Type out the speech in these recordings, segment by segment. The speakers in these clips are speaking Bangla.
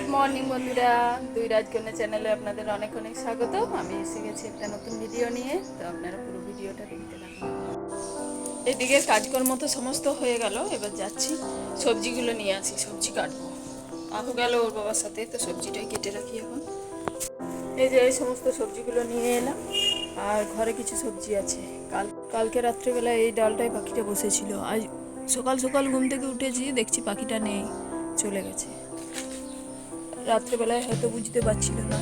গুড মর্নিং বন্ধুরা, দুই রাজকন্যা চ্যানেলে আপনাদের অনেক অনেক স্বাগত। আমি এসে গেছি একটা নতুন ভিডিও নিয়ে, তো আপনারা পুরো ভিডিওটা দেখতে থাকুন। এদিকে কাজকর্ম তো সমস্ত হয়ে গেল, এবার যাচ্ছি সবজিগুলো নিয়ে আসি, সবজি কাটবো। আপু গেল ওর বাবার সাথে, তো সবজিটাই কেটে রাখি এখন। এই যে এই সমস্ত সবজিগুলো নিয়ে এলাম, আর ঘরে কিছু সবজি আছে। কালকে রাত্রেবেলা এই ডালটায় পাখিটা বসেছিল, আজ সকাল সকাল ঘুম থেকে উঠেছি, দেখছি পাখিটা নেই, চলে গেছে। রাত্রেবেলায় হয়তো বুঝতে পারছিল না।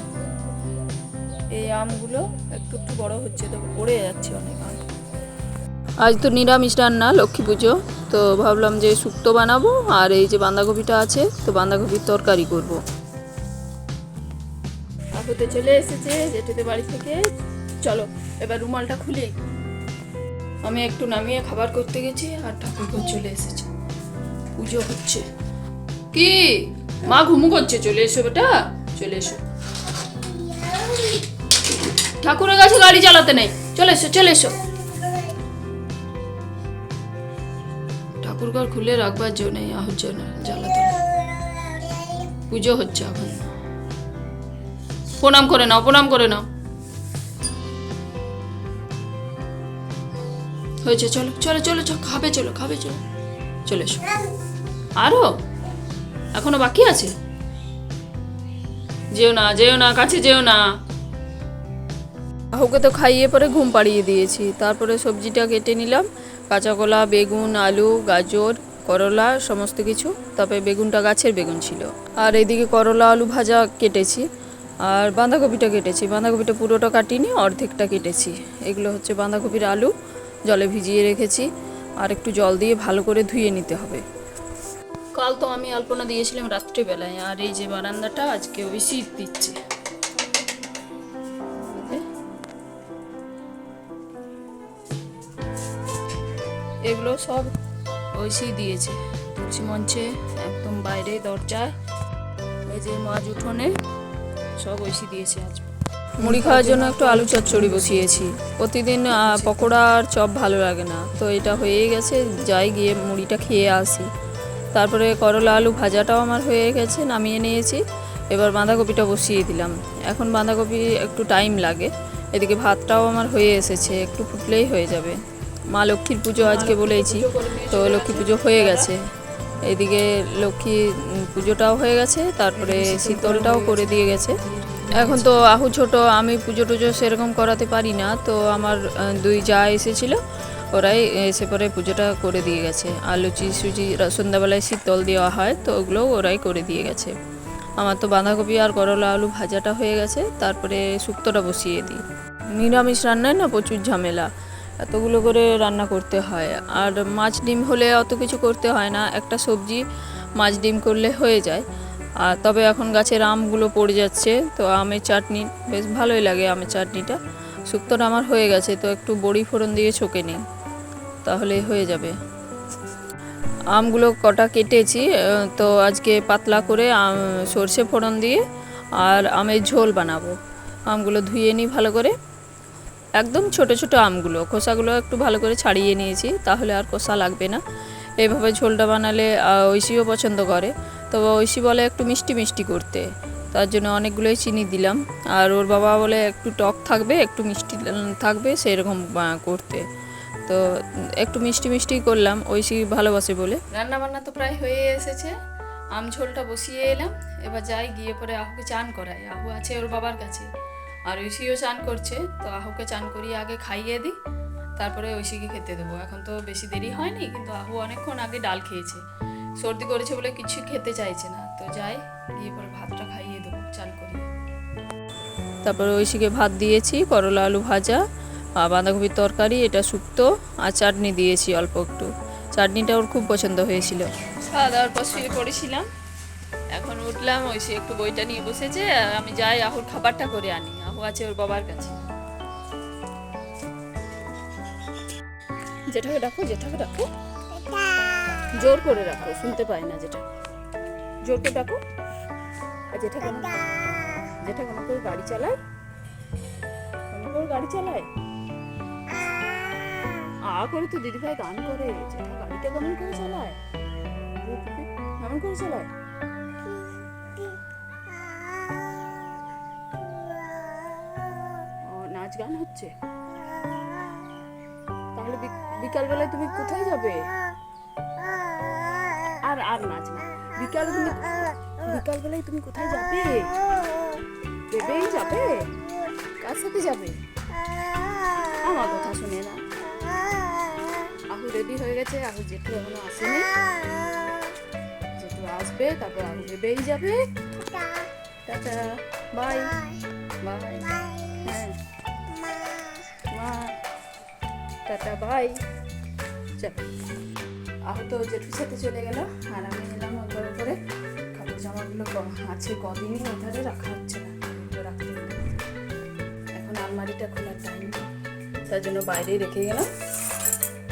এই আমগুলো একটু একটু বড় হচ্ছে, তবে পড়ে যাচ্ছে অনেক আম। আজ তো নিরামিষ রান্না, লক্ষ্মী পুজো, তো ভাবলাম যে শুক্তো বানাবো, আর এই যে বাঁধাকপিটা আছে, তো বাঁধাকপির তরকারি করব। আপুতে চলে এসেছে জেঠুদের বাড়ি থেকে। চলো এবার রুমালটা খুলি। আমি একটু নামিয়ে খাবার করতে গেছি, আর ঠাকুরঘর চলে এসেছে, পুজো হচ্ছে। কি মা ঘুমু করছে? চলে এসো বেটা, চলে এসো। ঠাকুরের কাছে গাড়ি চালাতে নেই, চলে এসো চলে এসো। ঠাকুর ঘর খুলে রাখবার জন্য আহুর জন্য জ্বালাতে নেই, পুজো হচ্ছে এখন। প্রণাম করে নাও, প্রণাম করে নাও। হয়েছে, চলো চলো চলো চলো, খাবে চলো, খাবে চলো, চলে এসো। আরো এখনো বাকি আছে, যেও না যেও না, কাছে যেও না। আহুকে তো খাইয়ে পরে ঘুম পাড়িয়ে দিয়েছি, তারপরে সবজিটা কেটে নিলাম। কাঁচা কলা, বেগুন, আলু, গাজর, করলা সমস্ত কিছু, তারপরে বেগুনটা গাছের বেগুন ছিল। আর এদিকে করলা আলু ভাজা কেটেছি, আর বাঁধাকপিটা কেটেছি। বাঁধাকপিটা পুরোটা কাটিনি, অর্ধেকটা কেটেছি। এগুলো হচ্ছে বাঁধাকপির আলু, জলে ভিজিয়ে রেখেছি, আর একটু জল দিয়ে ভালো করে ধুয়ে নিতে হবে। কাল তো আমি আলপনা দিয়েছিলাম রাত্রিবেলায়, আর এই যে বারান্দাটা আজকে ওই শীত দিচ্ছে। এগুলো সব ঐশী দিয়েছে, তুলসী মঞ্চে একদম বাইরে দরজায়, এই যে মাঝ উঠোনে সব ঐশী দিয়েছে। আজ মুড়ি খাওয়ার জন্য একটু আলু চচ্চড়ি বসিয়েছি। প্রতিদিন পকোড়া আর চপ ভালো লাগে না, তো এটা হয়ে গেছে, যাই গিয়ে মুড়িটা খেয়ে আসি। তারপরে করলা আলু ভাজাটাও আমার হয়ে গেছে, নামিয়ে নিয়েছি। এবার বাঁধাকপিটা বসিয়ে দিলাম। এখন বাঁধাকপি একটু টাইম লাগে। এদিকে ভাতটাও আমার হয়ে এসেছে, একটু ফুটলেই হয়ে যাবে। মা লক্ষ্মীর পুজো আজকে বলেছি, তো লক্ষ্মী পুজো হয়ে গেছে। এদিকে লক্ষ্মী পুজোটাও হয়ে গেছে, তারপরে শীতলটাও করে দিয়ে গেছে। এখন তো আহু ছোট, আমি পুজো টুজো সেরকম করাতে পারি না, তো আমার দুই যা এসেছিল, ওরাই এসে পরে পুজোটা করে দিয়ে গেছে। আর লুচি সুচি সন্ধ্যাবেলায় শীতল দেওয়া হয়, তো ওগুলোও ওরাই করে দিয়ে গেছে। আমার তো বাঁধাকপি আর করলা আলু ভাজাটা হয়ে গেছে, তারপরে শুক্তোটা বসিয়ে দিই। নিরামিষ রান্নায় না প্রচুর ঝামেলা, এতগুলো করে রান্না করতে হয়। আর মাছ ডিম হলে অত কিছু করতে হয় না, একটা সবজি মাছ ডিম করলে হয়ে যায়। আর তবে এখন গাছের আমগুলো পড়ে যাচ্ছে, তো আমের চাটনি বেশ ভালোই লাগে, আমের চাটনিটা। শুক্তোটা আমার হয়ে গেছে, তো একটু বড়ি ফোড়ন দিয়ে ছকে নিই, তাহলে হয়ে যাবে। আমগুলো কটা কেটেছি, তো আজকে পাতলা করে সর্ষে ফোড়ন দিয়ে আর আমের ঝোল বানাবো। আমগুলো ধুয়ে নিই ভালো করে, একদম ছোট ছোট আমগুলো, খোসাগুলো একটু ভালো করে ছাড়িয়ে নিয়েছি, তাহলে আর খোসা লাগবে না। এইভাবে ঝোলটা বানালে ঐশীও পছন্দ করে, তবে ঐশী বলে একটু মিষ্টি মিষ্টি করতে, তার জন্য অনেকগুলোই চিনি দিলাম। আর ওর বাবা বলে একটু টক থাকবে, একটু মিষ্টি থাকবে, সেরকম করতে, তো একটু মিষ্টি মিষ্টি করলাম, ঐশী ভালোবাসে বলে। রান্না বান্না তো প্রায় হয়ে এসেছে, আম ঝোলটা বসিয়ে এলাম। এবার যাই গিয়ে পরে আহুকে চান করাই, আহু আছে ওর বাবার কাছে, আর ঐশীও চান করছে, তো আহুকে চান করিয়ে আগে খাইয়ে দিই, তারপরে ঐশীকে খেতে দেবো। এখন তো বেশি দেরি হয়নি, কিন্তু আহু অনেকক্ষণ আগে ডাল খেয়েছে, সর্দি করেছে বলে কিছু খেতে চাইছে না, তো যাই গিয়ে পরে ভাতটা খাইয়ে দেবো চান করিয়ে। তারপরে ঐশীকে ভাত দিয়েছি, করলা আলু ভাজা আর বাঁধাকপির তরকারি, এটা শুক্তো, আর চাটনি দিয়েছি অল্প একটু। চাটনিটা ওর খুব পছন্দ হয়েছিল। খাওয়া দাওয়ার পর শুয়ে পড়েছিলাম, এখন উঠলাম, ঐশী একটু বইটা নিয়ে বসেছে, আর আমি যাই আহুর খাবারটা করে আনি। আহু আছে ওর বাবার কাছে। জেঠাকে ডাকো, জেঠাকে ডাকো, জোর করে রাখো, শুনতে পায় না যেটা, জোর করে ডাকো। আর জেঠা কেমন করে গাড়ি চালায়, কেমন করে গাড়ি চালায়, করে তো দিদিভাই গান করে, জেঠা গাড়িটা কেমন করে চালায়, কেমন করে চালায়, গান হচ্ছে? তাহলে বিকালবেলায় তুমি কোথায় যাবে? আর আর নাচ না। বিকালবেলায় তুমি কোথায় যাবে? বেবেই যাবে? কার সাথে যাবে? আমার কথা শুনে না। আহু রেডি হয়ে গেছে, আহু জেঠু এখনো আসেনি। জেঠু আসবে, তারপর আহু বেবেই যাবে। Tata, bye bye. হ্যাঁ মা, টাটা বাই। চল, আহু তো জেঠুর সাথে চলে গেল, আর আমি এলাম ওর করে। কাপড় জামাগুলো আছে কদিনই ওধারে রাখা হচ্ছে না, রাখতে হবে। এখন আলমারিটা খোলার টাইম, তার জন্য বাইরেই রেখে গেলাম।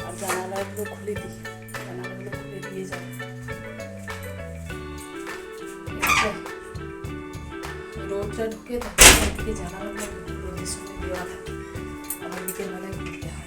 আর জানালাগুলো খুলে দিই, জানালাগুলো খুলে দিয়ে যাবে। রোদটা ঢুকে থাকে, এদিকে জানালাগুলো রোদের সময় দেওয়া থাকে, আবার বিকেলবেলায় খুলতে হয়।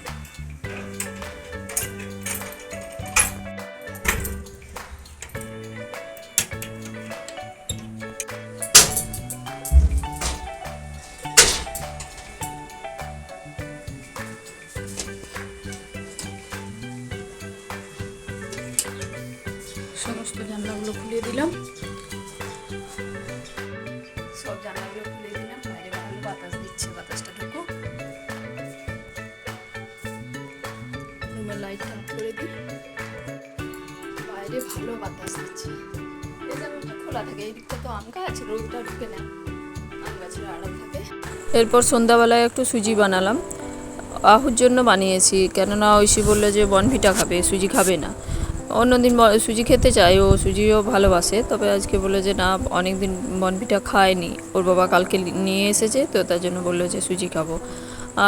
সমস্ত জানলাগুলো খুলে দিলাম, সব জানলাগুলো খুলে দিলাম। বাইরে ভালো বাতাস দিচ্ছে, বাতাসটা ঢুকুক। রুমের লাইটটা অফ করে দিই, বাইরে ভালো বাতাস দিচ্ছে। এই জানলাটা খোলা থাকে, এই দিকটা তো আম গাছ, রোদটা ঢুকে না, আম গাছের আড়াল থাকে। এরপর সন্ধ্যাবেলায় একটু সুজি বানালাম, আহুর জন্য বানিয়েছি, কেননা ঐশী বললো যে বনভিটা খাবে, সুজি খাবে না। অন্যদিন সুজি খেতে চায়, ও সুজিও ভালোবাসে, তবে আজকে বললো যে না, অনেক দিন বনভিটা খায়নি, ওর বাবা কালকে নিয়ে এসেছে, তো তার জন্য বললো যে সুজি খাবো।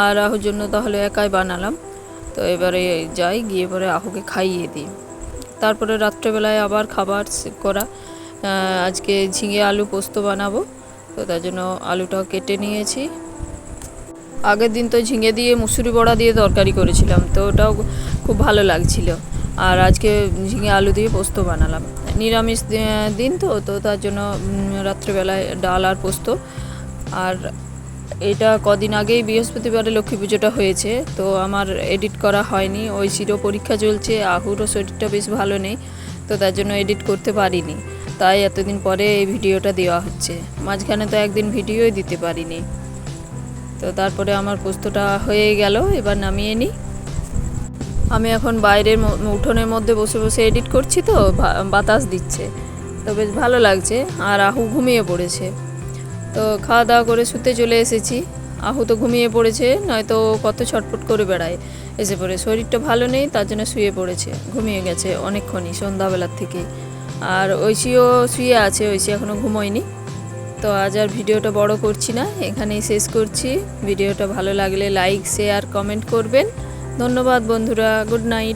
আর আহুর জন্য তাহলে একাই বানালাম। তো এবারে যাই, গিয়ে পরে আহুকে খাইয়ে দিই। তারপরে রাত্রেবেলায় আবার খাবার করা। আজকে ঝিঙে আলু পোস্ত বানাবো, তো তার জন্য আলুটাও কেটে নিয়েছি। আগের দিন তো ঝিঙে দিয়ে মুসুরি বড়া দিয়ে তরকারি করেছিলাম, তো ওটাও খুব ভালো লাগছিল। আর আজকে ঝিঙে আলু দিয়ে পোস্ত বানালাম, নিরামিষ দিন তো, তো তার জন্য রাত্রেবেলায় ডাল আর পোস্ত। আর এটা কদিন আগেই বৃহস্পতিবারে লক্ষ্মী পুজোটা হয়েছে, তো আমার এডিট করা হয়নি। ঐশীরও পরীক্ষা চলছে, আহুরও শরীরটা বেশ ভালো নেই, তো তার জন্য এডিট করতে পারিনি, তাই এতদিন পরে এই ভিডিওটা দেওয়া হচ্ছে। মাঝখানে তো একদিন ভিডিওই দিতে পারিনি। তো তারপরে আমার পোস্তটা হয়ে গেল, এবার নামিয়ে নিই। আমি এখন বাইরের উঠোনের মধ্যে বসে বসে এডিট করছি, তো বাতাস দিচ্ছে, তো বেশ ভালো লাগছে। আর আহু ঘুমিয়ে পড়েছে, তো খাওয়া দাওয়া করে শুতে চলে এসেছি। আহু তো ঘুমিয়ে পড়েছে, নয়তো কত ছটফট করে বেড়ায়, এসে পড়ে শরীরটা ভালো নেই, তার জন্য শুয়ে পড়েছে, ঘুমিয়ে গেছে অনেকক্ষণই সন্ধ্যাবেলার থেকে। আর ঐশীও শুয়ে আছে, ঐশী এখনও ঘুমোয়নি। তো আজ আর ভিডিওটা বড় করছি না, এখানেই শেষ করছি। ভিডিওটা ভালো লাগলে লাইক, শেয়ার, কমেন্ট করবেন। ধন্যবাদ বন্ধুরা, গুড নাইট।